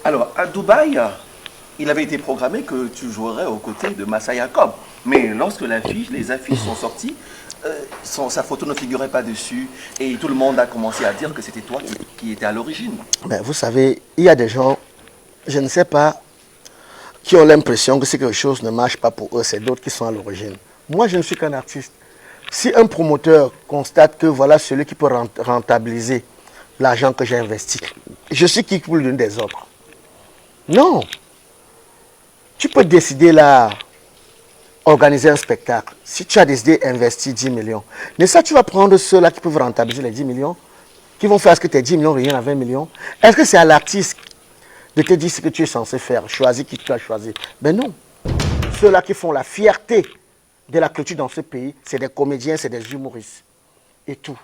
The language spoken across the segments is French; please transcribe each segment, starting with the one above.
Alors, à Dubaï, il avait été programmé que tu jouerais aux côtés de Massa Yacob. Mais lorsque les affiches sont sorties, sa photo ne figurait pas dessus. Et tout le monde a commencé à dire que c'était toi qui étais à l'origine. Ben, vous savez, il y a des gens, je ne sais pas, qui ont l'impression que si quelque chose ne marche pas pour eux, c'est d'autres qui sont à l'origine. Moi, je ne suis qu'un artiste. Si un promoteur constate que voilà celui qui peut rentabiliser l'argent que j'ai investi, je suis qui pour lui donner des ordres? Non. Tu peux décider là, organiser un spectacle. Si tu as décidé d'investir 10 millions, mais ça, tu vas prendre ceux-là qui peuvent rentabiliser les 10 millions, qui vont faire ce que tes 10 millions reviennent à 20 millions. Est-ce que c'est à l'artiste de te dire ce que tu es censé faire, choisir qui tu as choisi? Ben non. Ceux-là qui font la fierté de la culture dans ce pays, c'est des comédiens, c'est des humoristes. Et tout.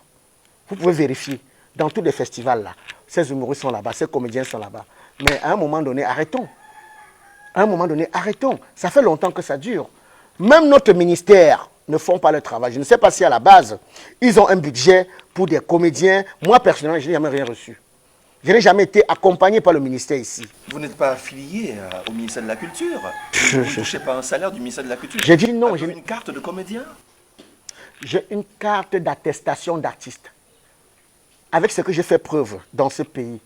Vous pouvez vérifier. Dans tous les festivals là, ces humoristes sont là-bas, ces comédiens sont là-bas. Mais à un moment donné, arrêtons. À un moment donné, arrêtons. Ça fait longtemps que ça dure. Même notre ministère ne font pas le travail. Je ne sais pas si à la base, ils ont un budget pour des comédiens. Moi, personnellement, je n'ai jamais rien reçu. Je n'ai jamais été accompagné par le ministère ici. Vous n'êtes pas affilié au ministère de la Culture. Vous ne touchez pas un salaire du ministère de la Culture. J'ai dit non. J'ai une carte de comédien. J'ai une carte d'attestation d'artiste. Avec ce que j'ai fait preuve dans ce pays,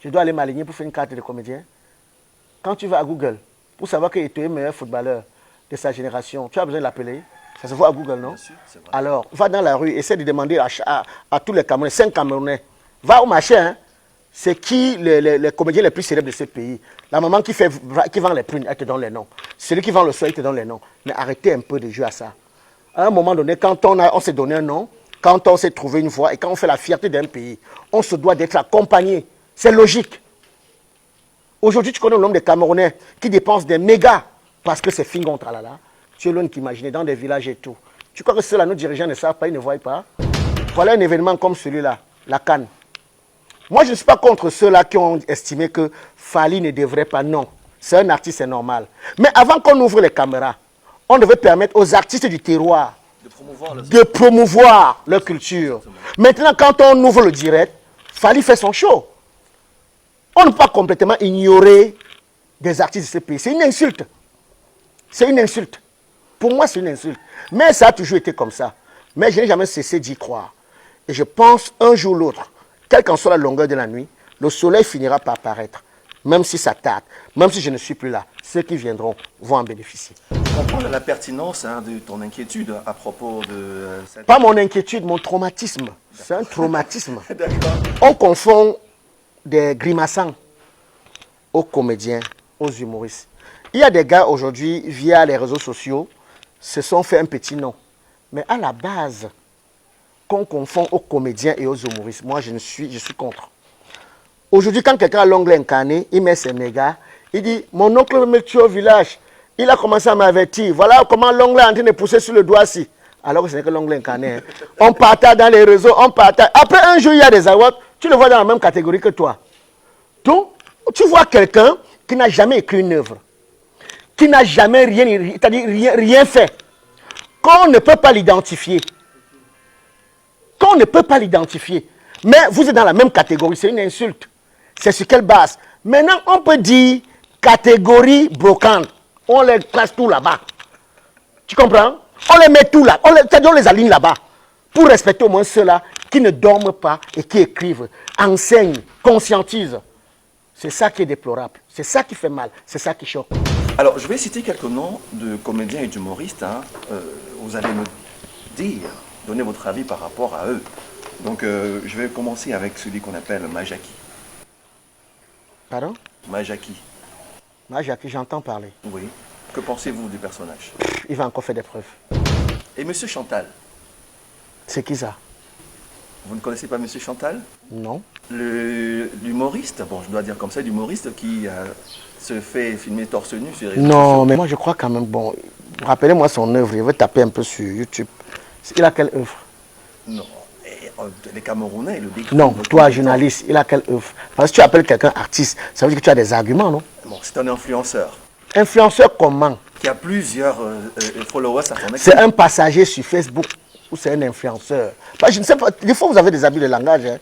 je dois aller m'aligner pour faire une carte de comédien. Quand tu vas à Google, pour savoir que tu es le meilleur footballeur de sa génération, tu as besoin de l'appeler. Ça se voit à Google, non? Bien sûr, c'est vrai. Alors, va dans la rue, essaie de demander à tous les Camerounais, 5 Camerounais. Va au marché, hein. C'est qui les comédiens les plus célèbres de ce pays? La maman qui vend les prunes, elle te donne les noms. Celui qui vend le soleil, il te donne les noms. Mais arrêtez un peu de jouer à ça. À un moment donné, quand on s'est donné un nom, quand on s'est trouvé une voie et quand on fait la fierté d'un pays, on se doit d'être accompagné. C'est logique. Aujourd'hui, tu connais le nombre de Camerounais qui dépensent des mégas parce que c'est Fingon Tralala. Tu es loin qu'imaginer dans des villages et tout. Tu crois que ceux-là, nos dirigeants ne savent pas, ils ne voient pas? Voilà un événement comme celui-là, la CAN. Moi, je ne suis pas contre ceux-là qui ont estimé que Fally ne devrait pas. Non, c'est un artiste, c'est normal. Mais avant qu'on ouvre les caméras, on devait permettre aux artistes du terroir de promouvoir leur culture. Maintenant, quand on ouvre le direct, Fally fait son show. On ne peut pas complètement ignorer des artistes de ce pays. C'est une insulte. C'est une insulte. Pour moi, c'est une insulte. Mais ça a toujours été comme ça. Mais je n'ai jamais cessé d'y croire. Et je pense un jour ou l'autre, quelle qu'en soit la longueur de la nuit, le soleil finira par apparaître. Même si ça tarde, même si je ne suis plus là, ceux qui viendront vont en bénéficier. Je comprends la pertinence de ton inquiétude à propos de cette... Pas mon inquiétude, mon traumatisme. C'est un traumatisme. D'accord. On confond des grimaçants aux comédiens, aux humoristes. Il y a des gars aujourd'hui, via les réseaux sociaux, se sont fait un petit nom. Mais à la base, qu'on confond aux comédiens et aux humoristes, moi je suis contre. Aujourd'hui, quand quelqu'un a l'ongle incarné, il met ses mégas, il dit, mon oncle me tue au village, il a commencé à m'avertir, voilà comment l'ongle est en train de pousser sur le doigt-ci. Alors que ce n'est que l'ongle incarné. Hein. On partage dans les réseaux, on partage. Après un jour, il y a des awards, tu le vois dans la même catégorie que toi. Donc, tu vois quelqu'un qui n'a jamais écrit une œuvre, qui n'a jamais rien fait, qu'on ne peut pas l'identifier. Qu'on ne peut pas l'identifier. Mais vous êtes dans la même catégorie, c'est une insulte. C'est sur quelle base? Maintenant, on peut dire catégorie brocante. On les place tout là-bas. Tu comprends? On les met tout là. On les aligne là-bas. Pour respecter au moins ceux-là qui ne dorment pas et qui écrivent, enseignent, conscientisent. C'est ça qui est déplorable. C'est ça qui fait mal. C'est ça qui choque. Alors, je vais citer quelques noms de comédiens et d'humoristes. Hein. Vous allez me dire, donner votre avis par rapport à eux. Donc, je vais commencer avec celui qu'on appelle Majaki. Pardon? Majaki. Majaki, j'entends parler. Oui. Que pensez-vous du personnage? Il va encore faire des preuves. Et Monsieur Chantal? C'est qui ça? Vous ne connaissez pas Monsieur Chantal? Non. L'humoriste, bon, je dois dire comme ça, l'humoriste qui se fait filmer torse nu sur les réseaux Non, sociaux. mais moi je crois quand même, bon, rappelez-moi son œuvre, je vais taper un peu sur YouTube. Il a quelle œuvre? Non. Les Camerounais le décrivent. Non, toi, journaliste, il a quelle œuvre? Parce que tu appelles quelqu'un artiste, ça veut dire que tu as des arguments, non? Bon, c'est un influenceur. Influenceur comment? Qui a plusieurs followers à son actif. C'est un passager sur Facebook ou c'est un influenceur? Parce que je ne sais pas, des fois vous avez des abus de langage. Hein.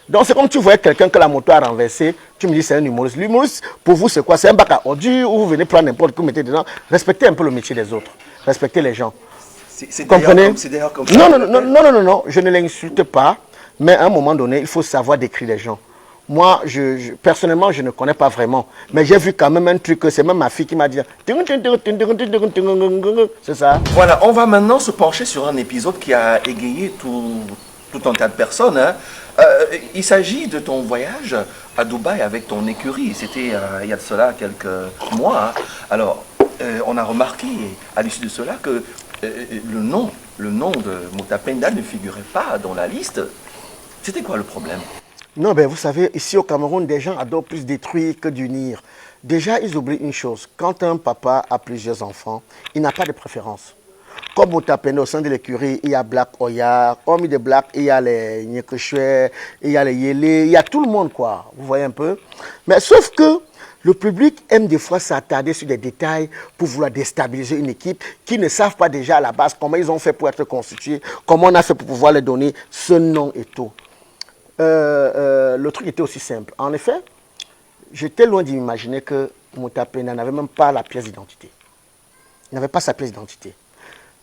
Donc c'est comme tu voyais quelqu'un que la moto a renversé, tu me dis c'est un humoriste. L'humoriste, pour vous c'est quoi? C'est un bac à ordures où vous venez prendre n'importe quoi, vous mettez dedans. Respectez un peu le métier des autres. Respectez les gens. C'est Comprenez? d'ailleurs comme ça. Non, je ne l'insulte pas, mais à un moment donné, il faut savoir décrire les gens. Moi, personnellement, je ne connais pas vraiment, mais j'ai vu quand même un truc, c'est même ma fille qui m'a dit, c'est ça. Voilà, on va maintenant se pencher sur un épisode qui a égayé tout un tas de personnes. Hein. Il s'agit de ton voyage à Dubaï avec ton écurie. C'était il y a de cela quelques mois. Hein. Alors, on a remarqué à l'issue de cela que le nom de Mutapenda ne figurait pas dans la liste. C'était quoi le problème? Non, ben vous savez, ici au Cameroun, des gens adorent plus détruire que d'unir. Déjà, ils oublient une chose. Quand un papa a plusieurs enfants, il n'a pas de préférence. Comme Mutapenda, au sein de l'écurie, il y a Black Oya, hormis de Black, il y a les Nyekeshwe, il y a les Yélé, il y a tout le monde, quoi. Vous voyez un peu? Mais sauf que le public aime des fois s'attarder sur des détails pour vouloir déstabiliser une équipe qui ne savent pas déjà à la base comment ils ont fait pour être constitués, comment on a fait pour pouvoir leur donner ce nom et tout. Le truc était aussi simple. En effet, j'étais loin d'imaginer que Mutapenda n'avait même pas la pièce d'identité. Il n'avait pas sa pièce d'identité.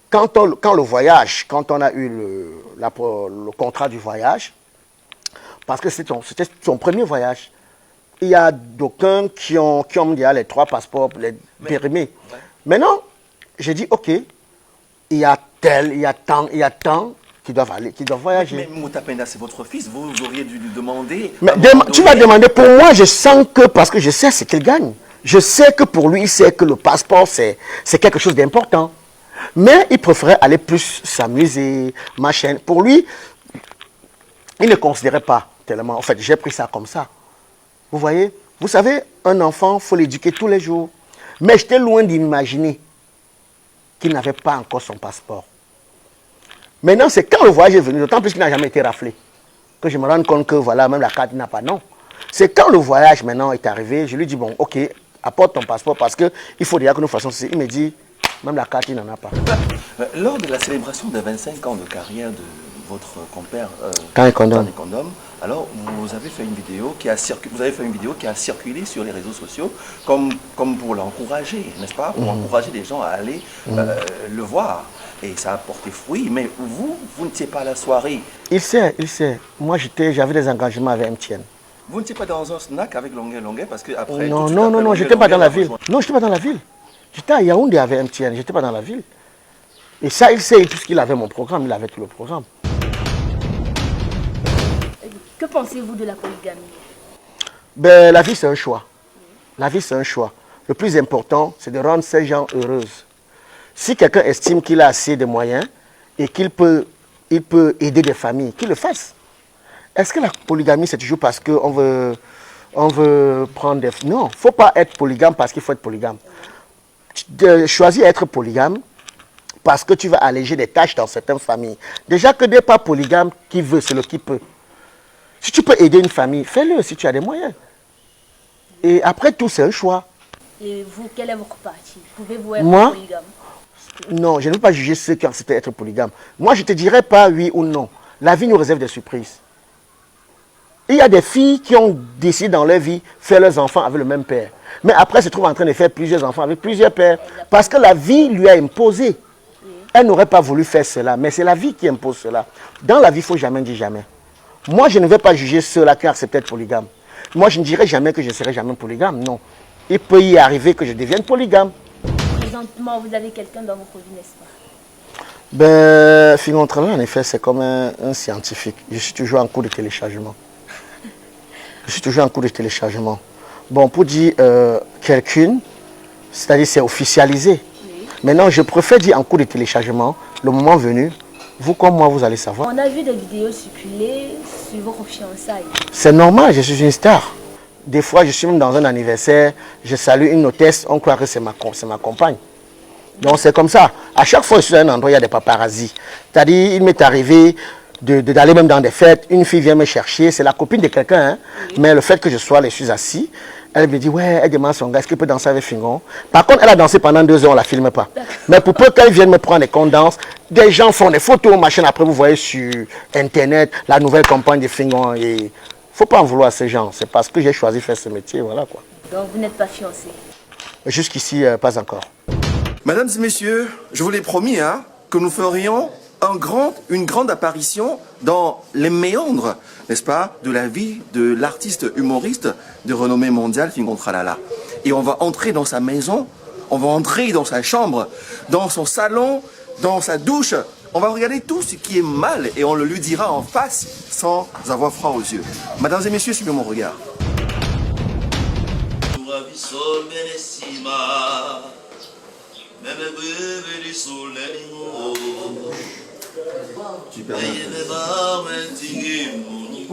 Quand le voyage, quand on a eu le contrat du voyage, parce que c'était son premier voyage, il y a d'aucuns qui ont déjà les 3 passeports, les périmés. Ouais. Maintenant, j'ai dit, ok, il y a tant qui doivent aller, qui doivent voyager. Mais Mutapenda, c'est votre fils, vous auriez dû lui demander. Mais tu vas demander, pour moi, je sens que, parce que je sais ce qu'il gagne, je sais que pour lui, il sait que le passeport, c'est quelque chose d'important. Mais il préférait aller plus s'amuser, machin. Pour lui, il ne considérait pas tellement. En fait, j'ai pris ça comme ça. Vous voyez? Vous savez, un enfant, il faut l'éduquer tous les jours. Mais j'étais loin d'imaginer qu'il n'avait pas encore son passeport. Maintenant, c'est quand le voyage est venu, d'autant plus qu'il n'a jamais été raflé, que je me rends compte que voilà, même la carte n'a pas non. C'est quand le voyage maintenant est arrivé, je lui dis bon, ok, apporte ton passeport parce qu'il faut déjà que nous fassions ceci. Il me dit, même la carte, il n'en a pas. Lors de la célébration des 25 ans de carrière de votre compère, Kane Kondom, alors vous avez fait une vidéo qui a circulé sur les réseaux sociaux comme pour l'encourager, n'est-ce pas? Pour encourager les gens à aller le voir. Et ça a porté fruit, mais vous n'étiez pas à la soirée. Il sait. Moi, j'avais des engagements avec MTN. Vous n'étiez pas dans un snack avec Longuet parce que après. Non, j'étais pas dans la ville. Non, j'étais pas dans la ville. J'étais à Yaoundé avec MTN, j'étais pas dans la ville. Et ça, il sait, puisqu'il avait mon programme, il avait tout le programme. Que pensez-vous de la polygamie? Ben, la vie, c'est un choix. La vie, c'est un choix. Le plus important, c'est de rendre ces gens heureuses. Si quelqu'un estime qu'il a assez de moyens et qu'il peut aider des familles, qu'il le fasse. Est-ce que la polygamie, c'est toujours parce qu'on veut prendre des... Non, il ne faut pas être polygame parce qu'il faut être polygame. Choisis d'être polygame parce que tu vas alléger des tâches dans certaines familles. Déjà que des pas polygames, qui veut, c'est le qui peut. Si tu peux aider une famille, fais-le si tu as des moyens. Et après tout, c'est un choix. Et vous, quel est votre parti? Pouvez-vous être polygame? Non, je ne veux pas juger ceux qui acceptent d'être polygames. Moi, je ne te dirais pas oui ou non. La vie nous réserve des surprises. Il y a des filles qui ont décidé dans leur vie de faire leurs enfants avec le même père. Mais après, se trouvent en train de faire plusieurs enfants avec plusieurs pères. Parce que la vie lui a imposé. Elle n'aurait pas voulu faire cela, mais c'est la vie qui impose cela. Dans la vie, il ne faut jamais dire jamais. Moi, je ne vais pas juger ceux-là qui acceptent d'être polygames. Moi, je ne dirais jamais que je ne serai jamais polygame, non. Il peut y arriver que je devienne polygame. Présentement, vous avez quelqu'un dans votre vie, n'est-ce pas? Ben, Figon Travail, en effet, c'est comme un scientifique. Je suis toujours en cours de téléchargement. Bon, pour dire quelqu'un, c'est-à-dire c'est officialisé. Oui. Maintenant, je préfère dire en cours de téléchargement, le moment venu, vous comme moi, vous allez savoir. On a vu des vidéos circuler sur vos fiançailles. C'est normal, je suis une star. Des fois, je suis même dans un anniversaire, je salue une hôtesse, on croit que c'est ma compagne. Donc c'est comme ça. À chaque fois que je suis à un endroit, il y a des paparazzis. C'est-à-dire, il m'est arrivé d'aller même dans des fêtes, une fille vient me chercher, c'est la copine de quelqu'un, hein, oui. Mais le fait que je suis assis, Elle me dit, ouais, elle demande à son gars, est-ce qu'il peut danser avec Fingon? Par contre, elle a dansé pendant 2 heures, on ne la filme pas. Mais pour peu qu'elle vienne me prendre des danse, des gens font des photos, machin. Après, vous voyez sur Internet la nouvelle campagne de Fingon. Il ne faut pas en vouloir à ces gens. C'est parce que j'ai choisi de faire ce métier, voilà quoi. Donc vous n'êtes pas fiancé? Jusqu'ici, pas encore. Mesdames et messieurs, je vous l'ai promis hein, que nous ferions une grande apparition dans les méandres, n'est-ce pas, de la vie de l'artiste humoriste de renommée mondiale Fingon Tralala. Et on va entrer dans sa maison, on va entrer dans sa chambre, dans son salon, dans sa douche. On va regarder tout ce qui est mal et on le lui dira en face sans avoir froid aux yeux. Mesdames et messieurs, suivez mon regard. Super.